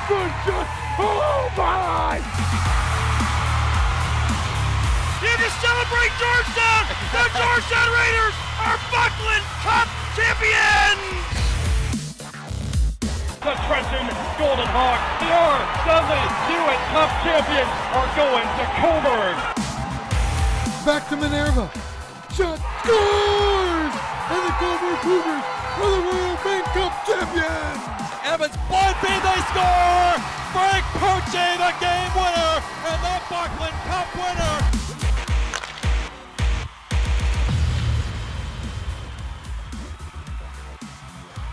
Good shot. Oh my! You can celebrate Georgetown! The Georgetown Raiders are Buckland Cup champions! The Trenton Golden Hawks, the R.W. Cup champions, are going to Coburg. Back to Minerva. Shot scores! And the Coburg Cougars are the Royal Bank Cup champions! Evans bumping, they score! Frank Poche, the game winner, and the Buckland Cup winner!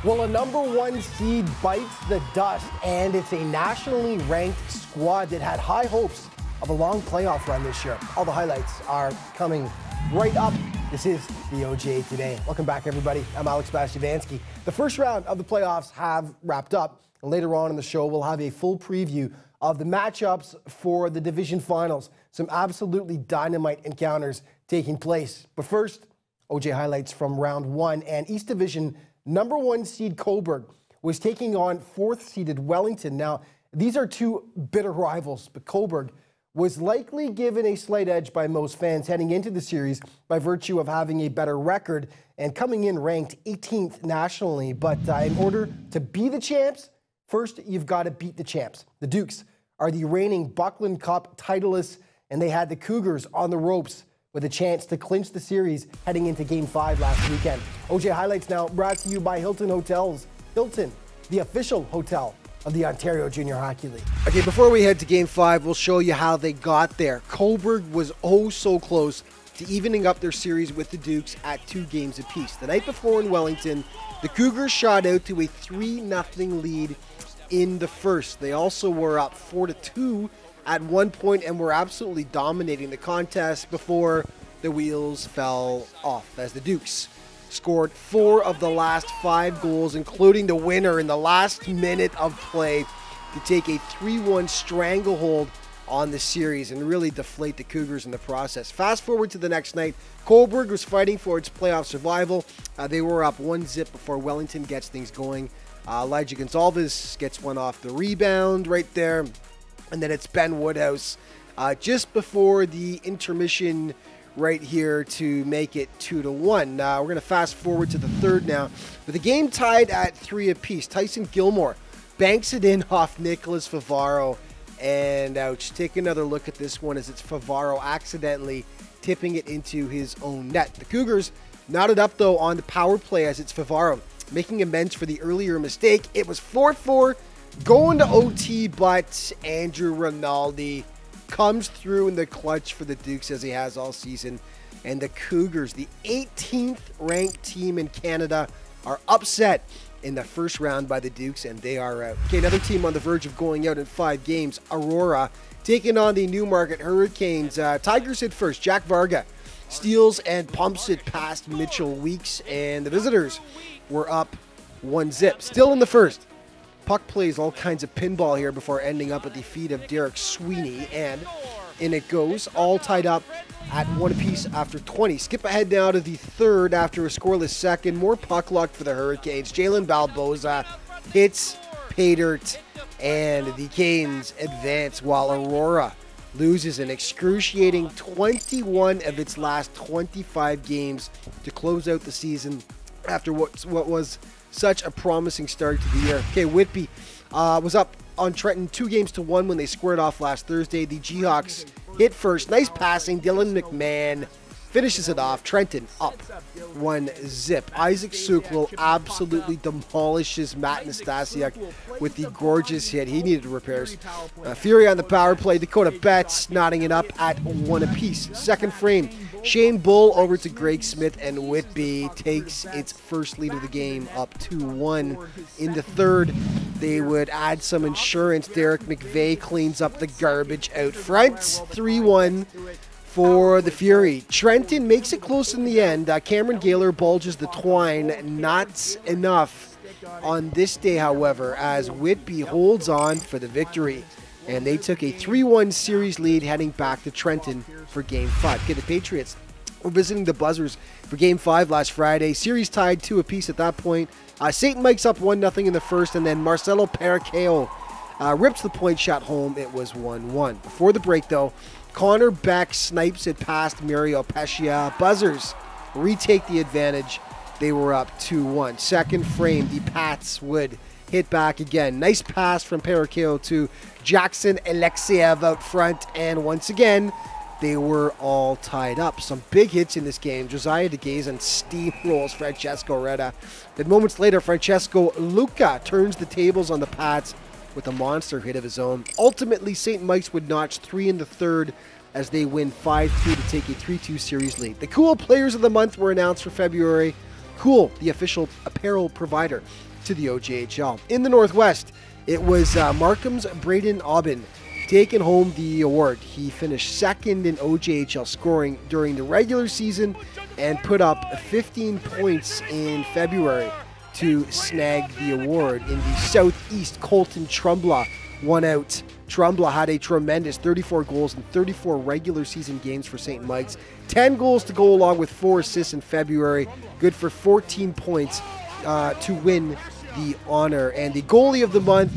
Well, a #1 seed bites the dust, and it's a nationally ranked squad that had high hopes of a long playoff run this year. All the highlights are coming right up. This is the OJ Today. Welcome back, everybody. I'm Alex Bastiavansky. The first round of the playoffs have wrapped up, and later on in the show, we'll have a full preview of the matchups for the division finals. Some absolutely dynamite encounters taking place. But first, OJ highlights from round one, and East Division #1 seed Coburg was taking on 4th-seeded Wellington. Now, these are two bitter rivals, but Coburg was likely given a slight edge by most fans heading into the series by virtue of having a better record and coming in ranked 18th nationally. But in order to be the champs, first you've got to beat the champs. The Dukes are the reigning Buckland Cup titleists, and they had the Cougars on the ropes with a chance to clinch the series heading into Game 5 last weekend. OJ Highlights now brought to you by Hilton Hotels. Hilton, the official hotel of the Ontario Junior Hockey League. Okay, before we head to Game 5, we'll show you how they got there. Coburg was oh so close to evening up their series with the Dukes at 2 games apiece. The night before in Wellington, the Cougars shot out to a 3-0 lead in the first. They also were up 4-2 at one point and were absolutely dominating the contest before the wheels fell off as the Dukes scored 4 of the last 5 goals, including the winner in the last minute of play, to take a 3-1 stranglehold on the series and really deflate the Cougars in the process. Fast forward to the next night, Coburg was fighting for its playoff survival. They were up 1-0 before Wellington gets things going. Elijah Gonzalez gets one off the rebound right there. And then it's Ben Woodhouse just before the intermission right here to make it 2-1. We're going to fast forward to the third now. With the game tied at 3 apiece, Tyson Gilmore banks it in off Nicholas Favaro. And ouch, take another look at this one as it's Favaro accidentally tipping it into his own net. The Cougars knotted up, though, on the power play as it's Favaro making amends for the earlier mistake. It was 4-4. Going to OT, but Andrew Rinaldi comes through in the clutch for the Dukes as he has all season. And the Cougars, the 18th ranked team in Canada, are upset in the first round by the Dukes, and they are out. Okay, another team on the verge of going out in 5 games, Aurora, taking on the Newmarket Hurricanes. Tigers hit first. Jack Varga steals and pumps it past Mitchell Weeks, and the visitors were up 1-0. Still in the first. Puck plays all kinds of pinball here before ending up at the feet of Derek Sweeney, and in it goes, all tied up at 1 apiece after 20. Skip ahead now to the third after a scoreless second. More puck luck for the Hurricanes. Jalen Balboza hits pay dirt, and the Canes advance while Aurora loses an excruciating 21 of its last 25 games to close out the season after what was such a promising start to the year. Okay, Whitby was up on Trenton 2-1 when they squared off last Thursday. The Jayhawks hit first. Nice passing. Dylan McMahon finishes it off. Trenton up 1-0. Isaac Suklo absolutely demolishes Matt Nastasiuk with the gorgeous hit. He needed repairs. Fury on the power play. Dakota Betts knotting it up at 1 apiece. Second frame. Shane Bull over to Greg Smith, and Whitby takes its first lead of the game up 2-1. In the third, they would add some insurance. Derek McVeigh cleans up the garbage out front. 3-1 for the Fury. Trenton makes it close in the end. Cameron Gaylor bulges the twine. Not enough on this day, however, as Whitby holds on for the victory. And they took a 3-1 series lead heading back to Trenton for Game 5. Okay, the Patriots were visiting the Buzzers for Game 5 last Friday. Series tied 2 apiece at that point. St. Mike's up 1-0 in the first, and then Marcelo Paracao rips the point shot home. It was 1-1. Before the break, though, Connor Beck snipes it past Mario Pescia. Buzzers retake the advantage. They were up 2-1. Second frame, the Pats would hit back again. Nice pass from Perakeo to Jackson Alexeyev out front. And once again, they were all tied up. Some big hits in this game. Josiah DeGazan steamrolls Francesco Retta. Then moments later, Francesco Luca turns the tables on the Pats with a monster hit of his own. Ultimately, St. Mike's would notch 3 in the third as they win 5-2 to take a 3-2 series lead. The Cool Players of the Month were announced for February. Cool, the official apparel provider to the OJHL. In the Northwest, it was Markham's Braden Aubin taking home the award. He finished second in OJHL scoring during the regular season and put up 15 points in February to snag the award. In the Southeast, Colton Trumbla won out. Trumbla had a tremendous 34 goals in 34 regular season games for St. Mike's. 10 goals to go along with 4 assists in February. Good for 14 points to win the honor. And the goalie of the month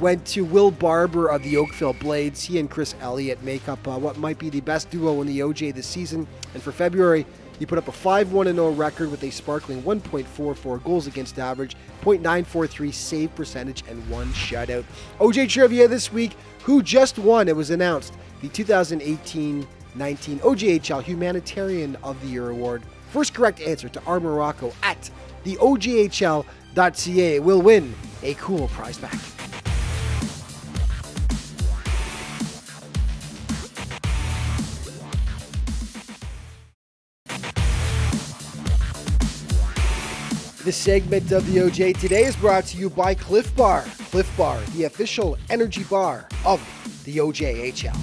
went to Will Barber of the Oakville Blades. He and Chris Elliott make up what might be the best duo in the OJ this season. And for February, he put up a 5-1-0 record with a sparkling 1.44 goals against average, .943 save percentage, and 1 shutout. OJ Trivia this week, who just won, it was announced, the 2018-19 OJHL Humanitarian of the Year Award. First correct answer to our Morocco at the OJHL.ca will win a cool prize pack. This segment of the OJ Today is brought to you by Cliff Bar. Cliff Bar, the official energy bar of the OJHL.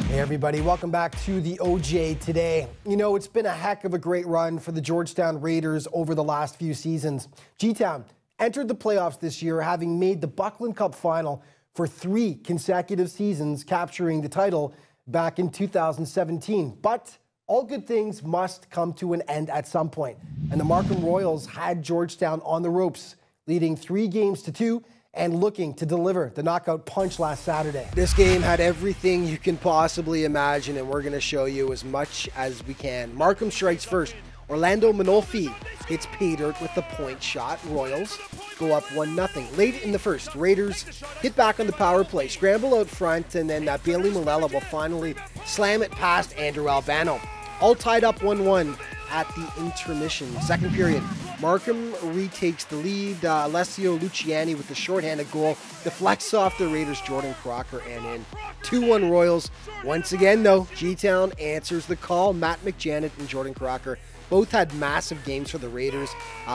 Hey everybody, welcome back to the OJ Today. You know, it's been a heck of a great run for the Georgetown Raiders over the last few seasons. G-Town entered the playoffs this year, having made the Buckland Cup final for 3 consecutive seasons, capturing the title back in 2017. But all good things must come to an end at some point, and the Markham Royals had Georgetown on the ropes, leading 3-2 and looking to deliver the knockout punch last Saturday. This game had everything you can possibly imagine, and we're going to show you as much as we can. Markham strikes first. Orlando Manolfi hits pay dirt with the point shot. Royals go up 1-0. Late in the first, Raiders hit back on the power play, scramble out front, and then Bailey Malella will finally slam it past Andrew Albano. All tied up 1-1 at the intermission. Second period, Markham retakes the lead. Alessio Luciani with the shorthanded goal deflects off the Raiders' Jordan Crocker and in. 2-1 Royals. Once again, though, G-Town answers the call. Matt McJanet and Jordan Crocker both had massive games for the Raiders.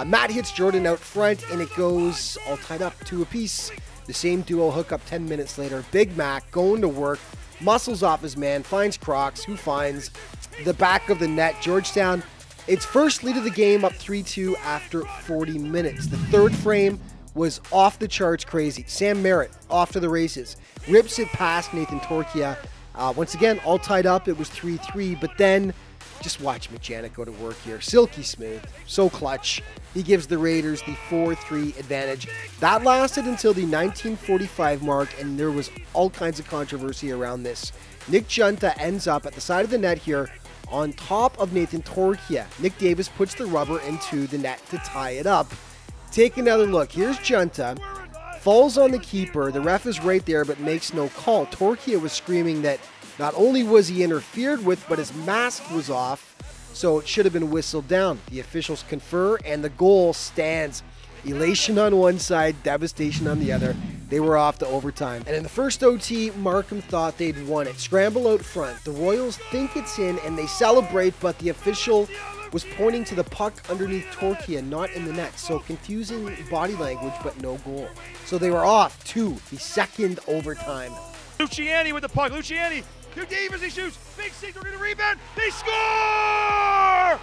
Matt hits Jordan out front, and it goes all tied up 2 apiece. The same duo hook up 10 minutes later. Big Mac going to work, muscles off his man, finds Crocs, who finds the back of the net. Georgetown, its first lead of the game, up 3-2 after 40 minutes. The third frame was off the charts crazy. Sam Merritt off to the races, rips it past Nathan Torquia. Once again, all tied up. It was 3-3, but then just watch McJanet go to work here. Silky smooth, so clutch. He gives the Raiders the 4-3 advantage. That lasted until the 1945 mark, and there was all kinds of controversy around this. Nick Junta ends up at the side of the net here on top of Nathan Torquia. Nick Davis puts the rubber into the net to tie it up. Take another look. Here's Junta. Falls on the keeper. The ref is right there but makes no call. Torquia was screaming that not only was he interfered with, but his mask was off, so it should have been whistled down. The officials confer, and the goal stands. Elation on one side, devastation on the other. They were off to overtime. And in the first OT, Markham thought they'd won it. Scramble out front. The Royals think it's in, and they celebrate, but the official was pointing to the puck underneath Torquia, not in the net. So confusing body language, but no goal. So they were off to the second overtime. Luciani with the puck. Luciani to Davis. He shoots. Big Sigler going to rebound. They score!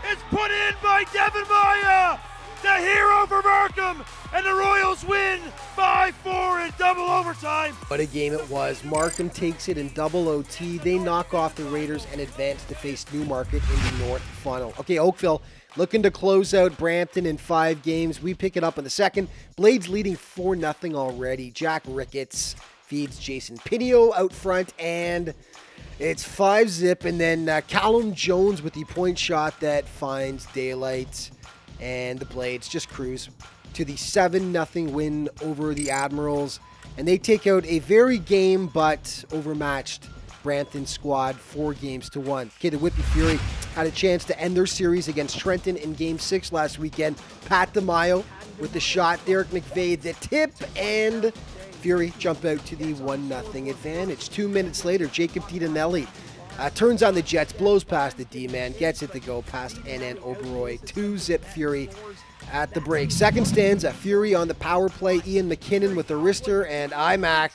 It's put in by Devin Maya, the hero for Markham, and the Royals win 5-4 in double overtime. What a game it was. Markham takes it in double OT. They knock off the Raiders and advance to face Newmarket in the North Final. Okay, Oakville looking to close out Brampton in 5 games. We pick it up in the second. Blades leading 4-0 already. Jack Ricketts feeds Jason Pinio out front, and it's 5-zip, and then Callum Jones with the point shot that finds daylight, and the Blades just cruise to the 7-0 win over the Admirals, and they take out a very game but overmatched Brampton squad 4-1. Okay, the Whitby Fury had a chance to end their series against Trenton in Game 6 last weekend. Pat DeMaio with the shot, Derek McVeigh the tip, and Fury jump out to the 1-0 advantage. 2 minutes later, Jacob DiDonelli turns on the Jets, blows past the D-man, gets it to go past NN Oberoi. 2-zip Fury at the break. Second stanza, Fury on the power play. Ian McKinnon with the wrister, and IMAC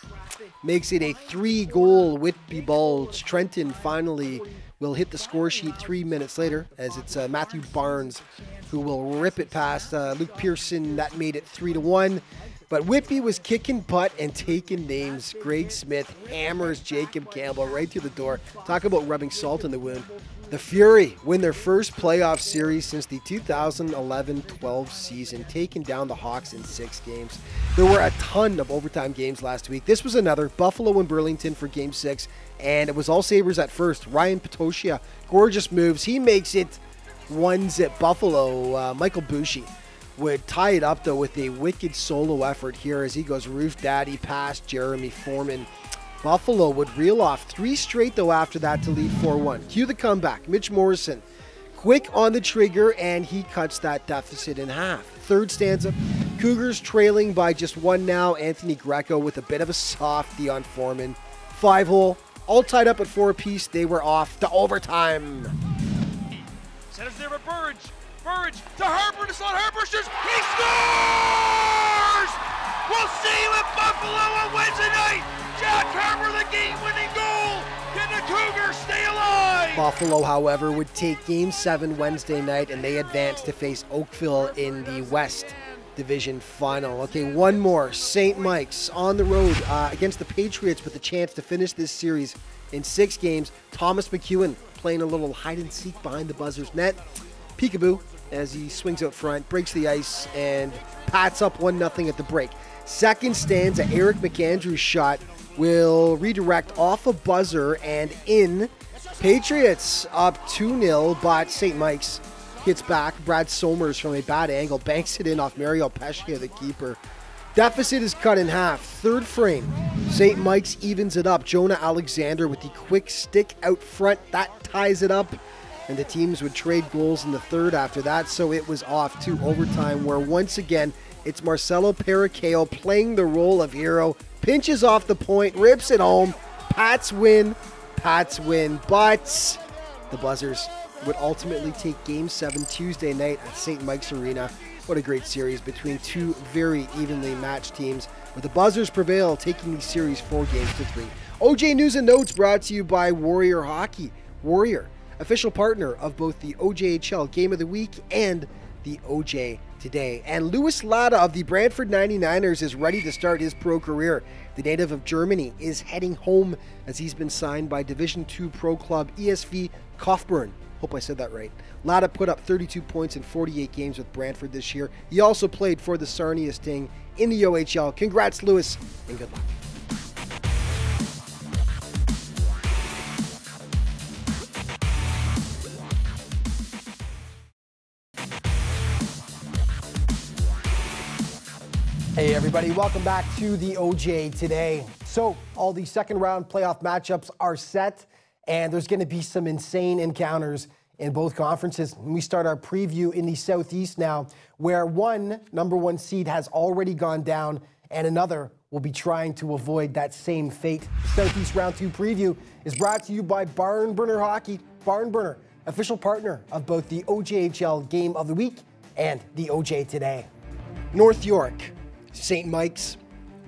makes it a 3-goal Whitby Bulge. Trenton finally will hit the score sheet 3 minutes later, as it's Matthew Barnes who will rip it past Luke Pearson. That made it 3-1. But Whitby was kicking butt and taking names. Greg Smith hammers Jacob Campbell right through the door. Talk about rubbing salt in the wound. The Fury win their first playoff series since the 2011-12 season, taking down the Hawks in 6 games. There were a ton of overtime games last week. This was another. Buffalo and Burlington for Game 6, and it was all Sabres at first. Ryan Petosia, gorgeous moves. He makes it 1-zip Buffalo. Michael Bushi would tie it up, though, with a wicked solo effort here as he goes roof daddy past Jeremy Foreman. Buffalo would reel off 3 straight, though, after that to lead 4-1. Cue the comeback. Mitch Morrison, quick on the trigger, and he cuts that deficit in half. Third stanza, Cougars trailing by just 1 now. Anthony Greco with a bit of a softie on Foreman. 5-hole, all tied up at 4 apiece. They were off to overtime. Centers there with Burge. Burge to Harper, to slot Harper shoots. He scores! We'll see you at Buffalo on Wednesday night. Jack Harper, the game-winning goal. Can the Cougars stay alive? Buffalo, however, would take Game 7 Wednesday night, and they advance to face Oakville in the West Division Final. Okay, one more. St. Mike's on the road against the Patriots with a chance to finish this series in 6 games. Thomas McEwen playing a little hide-and-seek behind the buzzer's net. Peekaboo as he swings out front, breaks the ice, and pats up 1-0 at the break. Second stanza, Eric McAndrew's shot will redirect off a buzzer and in. Patriots up 2-0, but St. Mike's gets back. Brad Somers from a bad angle banks it in off Mario Pescia, the keeper. Deficit is cut in half. Third frame, St. Mike's evens it up. Jonah Alexander with the quick stick out front. That ties it up. And the teams would trade goals in the third after that, so it was off to overtime, where once again, it's Marcelo Paracao playing the role of hero, pinches off the point, rips it home. Pats win, but the Buzzers would ultimately take Game 7 Tuesday night at St. Mike's Arena. What a great series between 2 very evenly matched teams, with the Buzzers prevail, taking the series 4-3. OJ News and Notes brought to you by Warrior Hockey. Warrior, official partner of both the OJHL Game of the Week and the OJ Today. And Louis Latta of the Brantford 99ers is ready to start his pro career. The native of Germany is heading home as he's been signed by Division II pro club ESV Kaufbeuren. Hope I said that right. Latta put up 32 points in 48 games with Brantford this year. He also played for the Sarnia Sting in the OHL. Congrats, Louis, and good luck. Hey everybody, welcome back to the OJ Today. So all the second round playoff matchups are set, and there's going to be some insane encounters in both conferences. We start our preview in the Southeast now, where one number 1 seed has already gone down and another will be trying to avoid that same fate. The Southeast Round 2 preview is brought to you by Barn Burner Hockey. Barn Burner, official partner of both the OJHL Game of the Week and the OJ Today. North York, St. Mike's,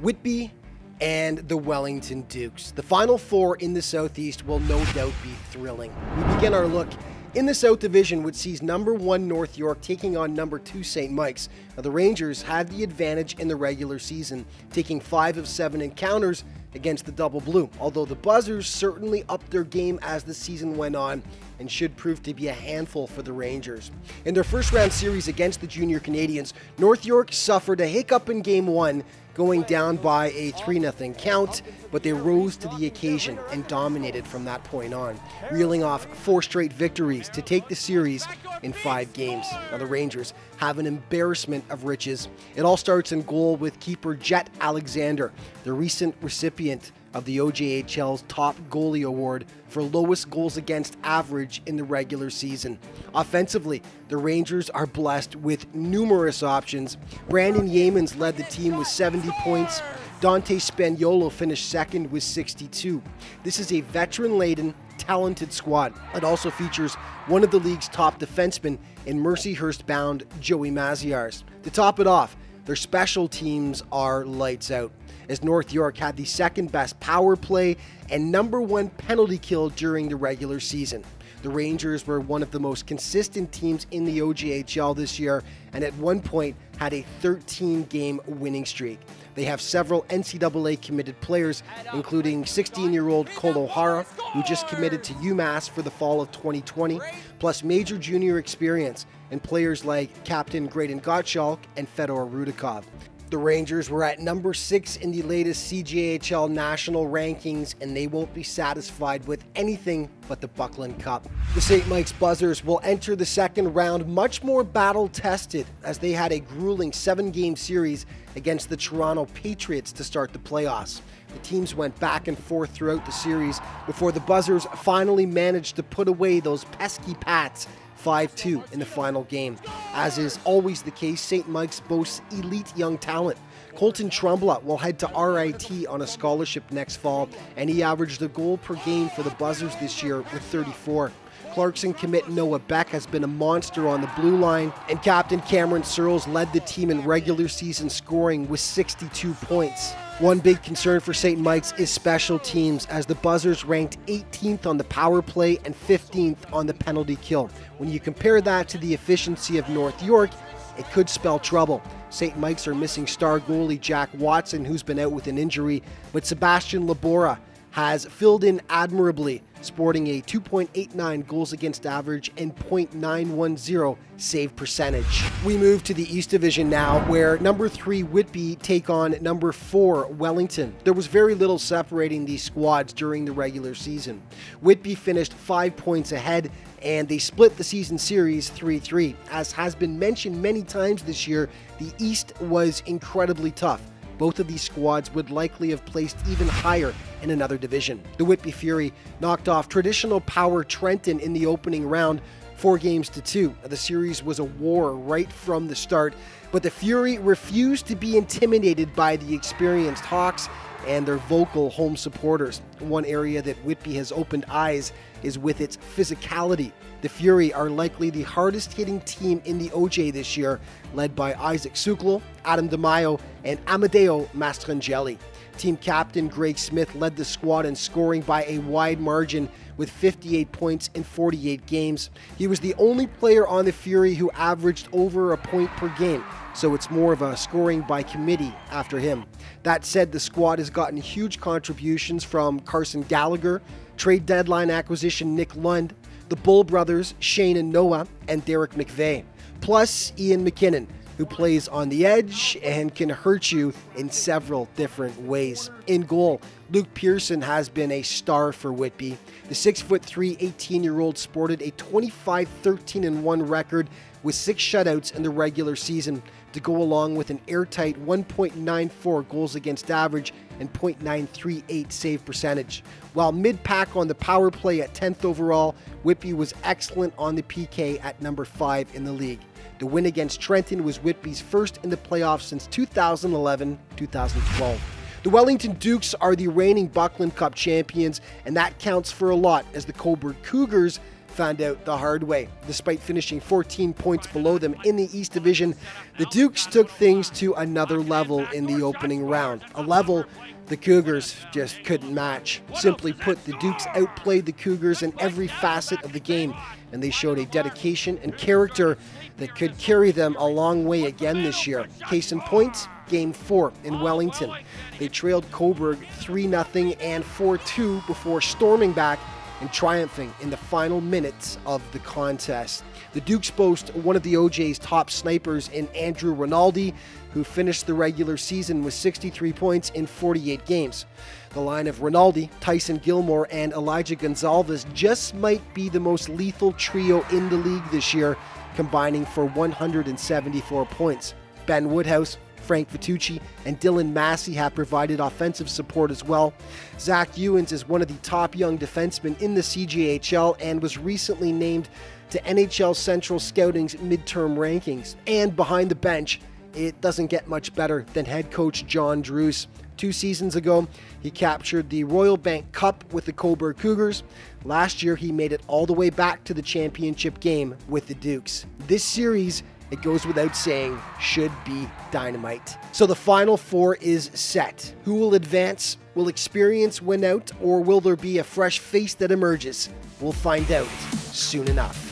Whitby, and the Wellington Dukes. The Final 4 in the Southeast will no doubt be thrilling. We begin our look in the South Division, which sees number 1 North York taking on number 2 St. Mike's. Now, the Rangers had the advantage in the regular season, taking 5 of 7 encounters against the Double Blue. Although the Buzzers certainly upped their game as the season went on, and should prove to be a handful for the Rangers. In their first round series against the Junior Canadians, North York suffered a hiccup in Game 1, going down by a 3-0 count, but they rose to the occasion and dominated from that point on, reeling off 4 straight victories to take the series in 5 games. Now the Rangers have an embarrassment of riches. It all starts in goal with keeper Jet Alexander, the recent recipient of the OJHL's top goalie award for lowest goals against average in the regular season. Offensively, the Rangers are blessed with numerous options. Brandon Yeamans led the team with 70 points. Dante Spaniolo finished second with 62. This is a veteran-laden, talented squad. It also features one of the league's top defensemen in Mercyhurst-bound Joey Maziarz. To top it off, their special teams are lights out, as North York had the second best power play and #1 penalty kill during the regular season. The Rangers were one of the most consistent teams in the OJHL this year, and at one point had a 13-game winning streak. They have several NCAA committed players, including 16-year-old Cole O'Hara, who just committed to UMass for the fall of 2020, plus major junior experience and players like Captain Graydon Gottschalk and Fedor Rudikov. The Rangers were at number 6 in the latest CJHL national rankings, and they won't be satisfied with anything but the Buckland Cup. The St. Mike's Buzzers will enter the second round much more battle-tested, as they had a grueling 7-game series against the Toronto Patriots to start the playoffs. The teams went back and forth throughout the series before the Buzzers finally managed to put away those pesky Pats 5-2 in the final game. As is always the case, St. Mike's boasts elite young talent. Colton Trumbla will head to RIT on a scholarship next fall, and he averaged a goal per game for the Buzzers this year with 34. Clarkson commit Noah Beck has been a monster on the blue line, and captain Cameron Searles led the team in regular season scoring with 62 points. One big concern for St. Mike's is special teams, as the Buzzers ranked 18th on the power play and 15th on the penalty kill. When you compare that to the efficiency of North York, it could spell trouble. St. Mike's are missing star goalie Jack Watson, who's been out with an injury, but Sebastian Labora has filled in admirably, sporting a 2.89 goals against average and .910 save percentage. We move to the East Division now, where number 3 Whitby take on number 4 Wellington. There was very little separating these squads during the regular season. Whitby finished 5 points ahead, and they split the season series 3-3. As has been mentioned many times this year, the East was incredibly tough. Both of these squads would likely have placed even higher in another division. The Whitby Fury knocked off traditional power Trenton in the opening round 4-2. The series was a war right from the start, but the Fury refused to be intimidated by the experienced Hawks and their vocal home supporters. One area that Whitby has opened eyes is with its physicality. The Fury are likely the hardest hitting team in the OJ this year, led by Isaac Suklo, Adam DeMaio, and Amadeo Mastrangeli. Team captain Greg Smith led the squad in scoring by a wide margin with 58 points in 48 games. He was the only player on the Fury who averaged over a point per game, so it's more of a scoring by committee after him. That said, the squad has gotten huge contributions from Carson Gallagher, trade deadline acquisition Nick Lund, the Bull brothers Shane and Noah, and Derek McVeigh, plus Ian McKinnon, who plays on the edge and can hurt you in several different ways. In goal, Luke Pearson has been a star for Whitby. The 6'3", 18-year-old sported a 25-13-1 record with 6 shutouts in the regular season to go along with an airtight 1.94 goals against average and .938 save percentage. While mid-pack on the power play at 10th overall, Whitby was excellent on the PK at number 5 in the league. The win against Trenton was Whitby's first in the playoffs since 2011-2012. The Wellington Dukes are the reigning Buckland Cup champions, and that counts for a lot, as the Cobourg Cougars found out the hard way. Despite finishing 14 points below them in the East Division, the Dukes took things to another level in the opening round, a level the Cougars just couldn't match. Simply put, the Dukes outplayed the Cougars in every facet of the game, and they showed a dedication and character that could carry them a long way again this year. Case in point, Game 4 in Wellington. They trailed Cobourg 3-0 and 4-2 before storming back and triumphing in the final minutes of the contest. The Dukes boast one of the OJ's top snipers in Andrew Rinaldi, who finished the regular season with 63 points in 48 games. The line of Rinaldi, Tyson Gilmore, and Elijah Gonzalez just might be the most lethal trio in the league this year, combining for 174 points. Ben Woodhouse, Frank Vitucci, and Dylan Massey have provided offensive support as well. Zach Ewens is one of the top young defensemen in the CJHL and was recently named to NHL Central Scouting's midterm rankings. And behind the bench, it doesn't get much better than head coach John Druce. 2 seasons ago, he captured the Royal Bank Cup with the Cobourg Cougars. Last year, he made it all the way back to the championship game with the Dukes. This series, it goes without saying, should be dynamite. So the Final Four is set. Who will advance? Will experience win out, or will there be a fresh face that emerges? We'll find out soon enough.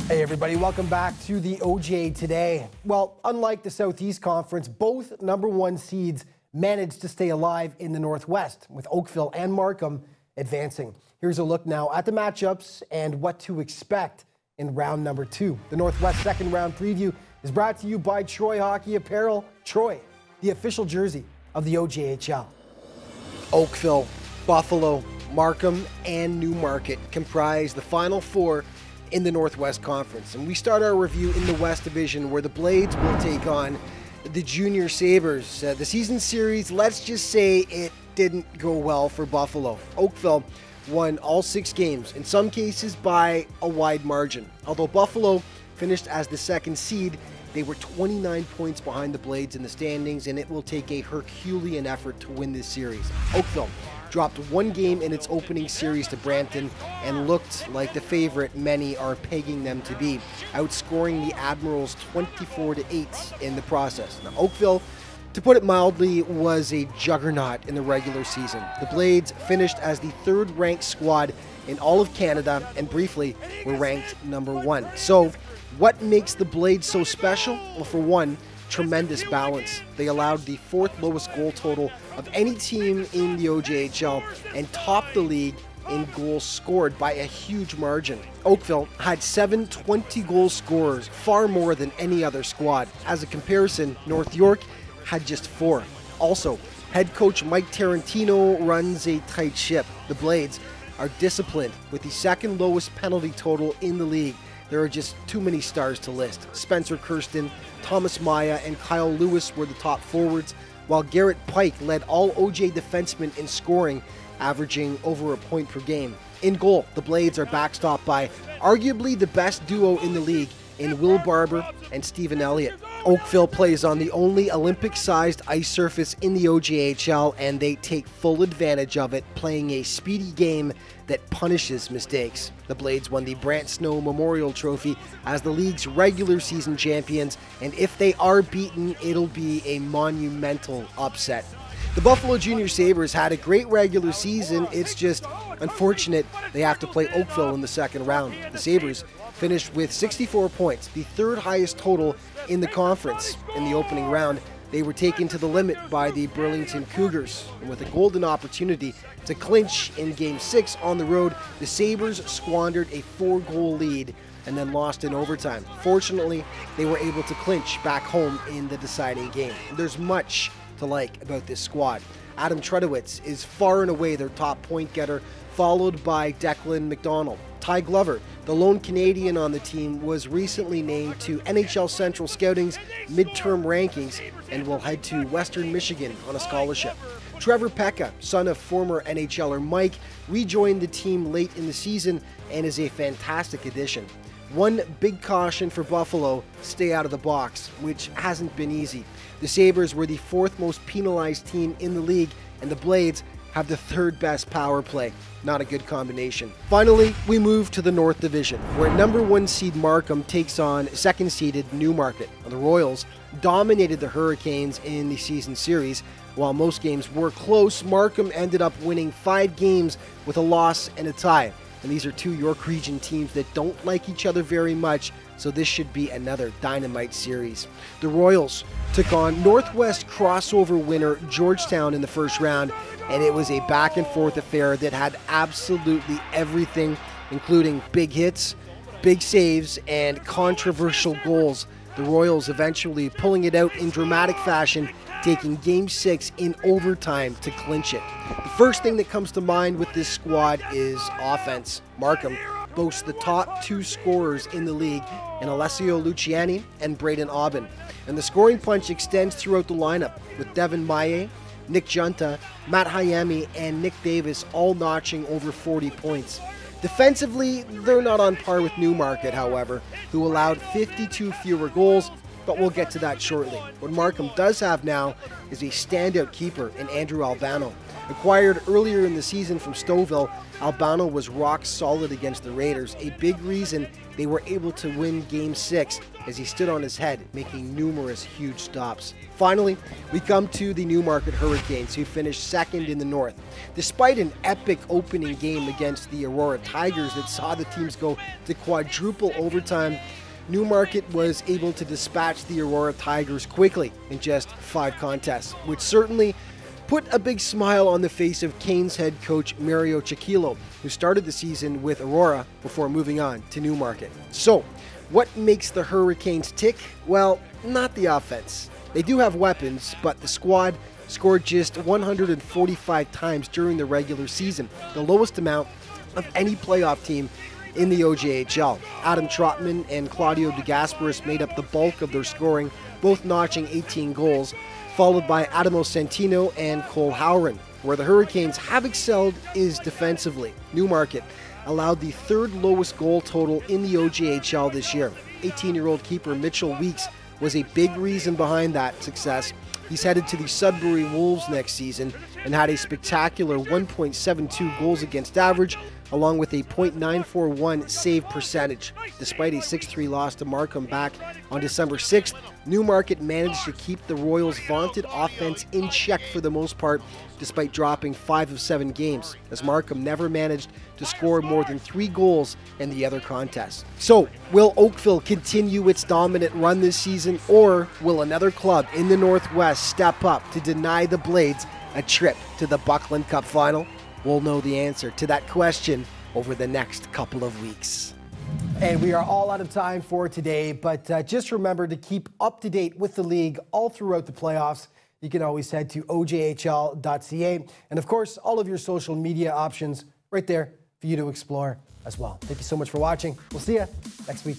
Hey everybody, welcome back to the OJ Today. Well, unlike the Southeast Conference, both #1 seeds managed to stay alive in the Northwest, with Oakville and Markham advancing. Here's a look now at the matchups and what to expect in round number 2. The Northwest second round preview is brought to you by Troy Hockey Apparel. Troy, the official jersey of the OJHL. Oakville, Buffalo, Markham, and Newmarket comprise the Final Four in the Northwest Conference. And we start our review in the West Division, where the Blades will take on the Junior Sabres. The season series, let's just say it didn't go well for Buffalo. Oakville won all 6 games, in some cases by a wide margin. Although Buffalo finished as the second seed, they were 29 points behind the Blades in the standings, and it will take a Herculean effort to win this series. Oakville dropped 1 game in its opening series to Brampton and looked like the favorite many are pegging them to be, outscoring the Admirals 24-8 in the process. Now, Oakville, to put it mildly, was a juggernaut in the regular season. The Blades finished as the 3rd-ranked squad in all of Canada and briefly were ranked #1. So, what makes the Blades so special? Well, for one, tremendous balance. They allowed the 4th lowest goal total of any team in the OJHL and topped the league in goals scored by a huge margin. Oakville had 7 20-goal scorers, far more than any other squad. As a comparison, North York had just 4. Also, head coach Mike Tarantino runs a tight ship. The Blades are disciplined with the 2nd lowest penalty total in the league. There are just too many stars to list. Spencer Kirsten, Thomas Maya, and Kyle Lewis were the top forwards, while Garrett Pike led all OJ defensemen in scoring, averaging over a point per game. In goal, the Blades are backstopped by arguably the best duo in the league in Will Barber and Stephen Elliott. Oakville plays on the only Olympic-sized ice surface in the OJHL, and they take full advantage of it, playing a speedy game that punishes mistakes. The Blades won the Brant Snow Memorial Trophy as the league's regular season champions, and if they are beaten, it'll be a monumental upset. The Buffalo Junior Sabres had a great regular season. It's just unfortunate they have to play Oakville in the second round. The Sabres finished with 64 points, the 3rd highest total in the conference. In the opening round, they were taken to the limit by the Burlington Cougars. And with a golden opportunity to clinch in Game 6 on the road, the Sabres squandered a 4-goal lead and then lost in overtime. Fortunately, they were able to clinch back home in the deciding game. There's much to like about this squad. Adam Trudowitz is far and away their top point getter, followed by Declan McDonald. Ty Glover, the lone Canadian on the team, was recently named to NHL Central Scouting's midterm rankings and will head to Western Michigan on a scholarship. Trevor Pekka, son of former NHLer Mike, rejoined the team late in the season and is a fantastic addition. One big caution for Buffalo: stay out of the box, which hasn't been easy. The Sabres were the 4th most penalized team in the league, and the Blades have the 3rd best power play. Not a good combination. Finally, we move to the North Division, where #1 seed Markham takes on 2nd seeded Newmarket. The Royals dominated the Hurricanes in the season series. While most games were close, Markham ended up winning 5 games with a loss and a tie. And these are 2 York Region teams that don't like each other very much, so this should be another dynamite series. The Royals took on Northwest crossover winner Georgetown in the first round, and it was a back and forth affair that had absolutely everything, including big hits, big saves, and controversial goals. The Royals eventually pulling it out in dramatic fashion, taking Game 6 in overtime to clinch it. The first thing that comes to mind with this squad is offense. Markham boasts the top 2 scorers in the league in Alessio Luciani and Braden Aubin. And the scoring punch extends throughout the lineup with Devin Maye, Nick Junta, Matt Hayami, and Nick Davis all notching over 40 points. Defensively, they're not on par with Newmarket, however, who allowed 52 fewer goals, but we'll get to that shortly. What Markham does have now is a standout keeper in Andrew Albano. Acquired earlier in the season from Stouffville, Albano was rock solid against the Raiders, a big reason they were able to win Game 6 as he stood on his head, making numerous huge stops. Finally, we come to the Newmarket Hurricanes, who finished second in the North. Despite an epic opening game against the Aurora Tigers that saw the teams go to quadruple overtime, Newmarket was able to dispatch the Aurora Tigers quickly in just 5 contests, which certainly put a big smile on the face of Canes head coach Mario Cicchillo, who started the season with Aurora before moving on to Newmarket. So, what makes the Hurricanes tick? Well, not the offense. They do have weapons, but the squad scored just 145 times during the regular season, the lowest amount of any playoff team in the OJHL. Adam Trotman and Claudio De Gasperis made up the bulk of their scoring, both notching 18 goals, followed by Adamo Santino and Cole Howren. Where the Hurricanes have excelled is defensively. Newmarket allowed the 3rd lowest goal total in the OJHL this year. 18-year-old keeper Mitchell Weeks was a big reason behind that success. He's headed to the Sudbury Wolves next season and had a spectacular 1.72 goals against average, along with a .941 save percentage. Despite a 6-3 loss to Markham back on December 6th, Newmarket managed to keep the Royals' vaunted offense in check for the most part, despite dropping 5 of 7 games, as Markham never managed to score more than 3 goals in the other contests. So, will Oakville continue its dominant run this season, or will another club in the Northwest step up to deny the Blades a trip to the Buckland Cup final? We'll know the answer to that question over the next couple of weeks. And we are all out of time for today, but just remember to keep up to date with the league all throughout the playoffs. You can always head to ojhl.ca, and of course, all of your social media options right there for you to explore as well. Thank you so much for watching. We'll see you next week.